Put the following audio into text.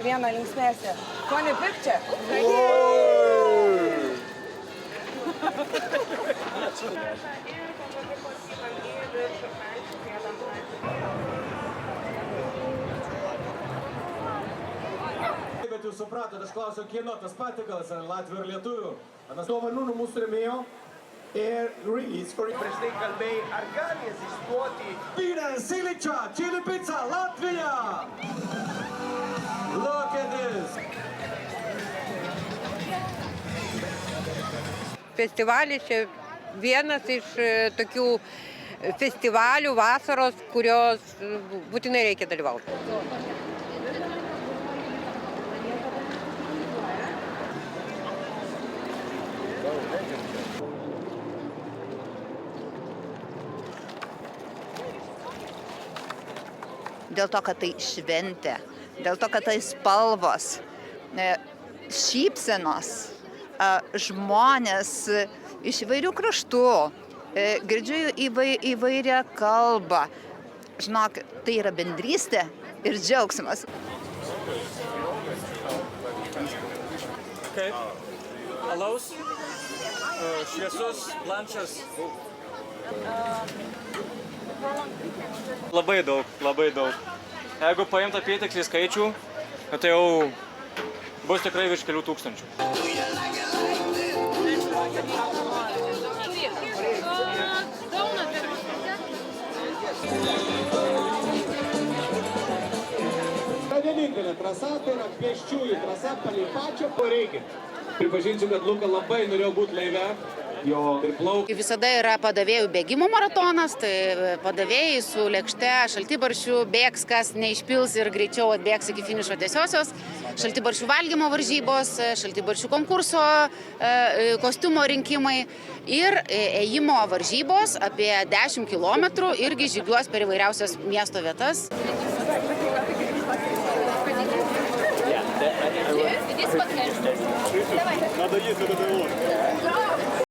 Vieną linksmėsi. Tony Picture. Bet jūs supratot, aš klausiau, kieno tas patikalas, ar Latvių ar Lietuvių. Dovanų nuo mūsų rėmėjo ir release, kur prieš tai kalbėjai, ar gali egzistuoti Pina Siličia, Chili Pizza, Latvija! Look at this! Festivalis čia vienas iš tokių festivalių vasaros, kurios būtinai reikia dalyvauti. Dėl to, kad tai šventė, dėl to, kad tai spalvos, šypsenos, žmonės iš įvairių kraštų, girdžiu įvairią kalbą. Žinok, tai yra bendrystė ir džiaugsmas. Kaip? Alaus, šviesus, blančias. Labai daug, labai daug. Jeigu paimt apytiksliai skaičių, tai jau bus tikrai virš kelių tūkstančių. Vienintelė trasa, tai yra pėsčiųjų trasa palei pačią Pareigį. Pripažinsiu, kad Luka labai norėjo būti laive. Visada yra padavėjų bėgimo maratonas, tai padavėjai su lėkšte šaltibarščių bėgs, kas neišpils ir greičiau atbėgs iki finišo tiesiosios, šaltibarščių valgymo varžybos, šaltibarščių konkurso, kostiumo rinkimai ir ėjimo varžybos apie 10 km irgi žygiuos per įvairiausias miesto vietas. Надо ездить на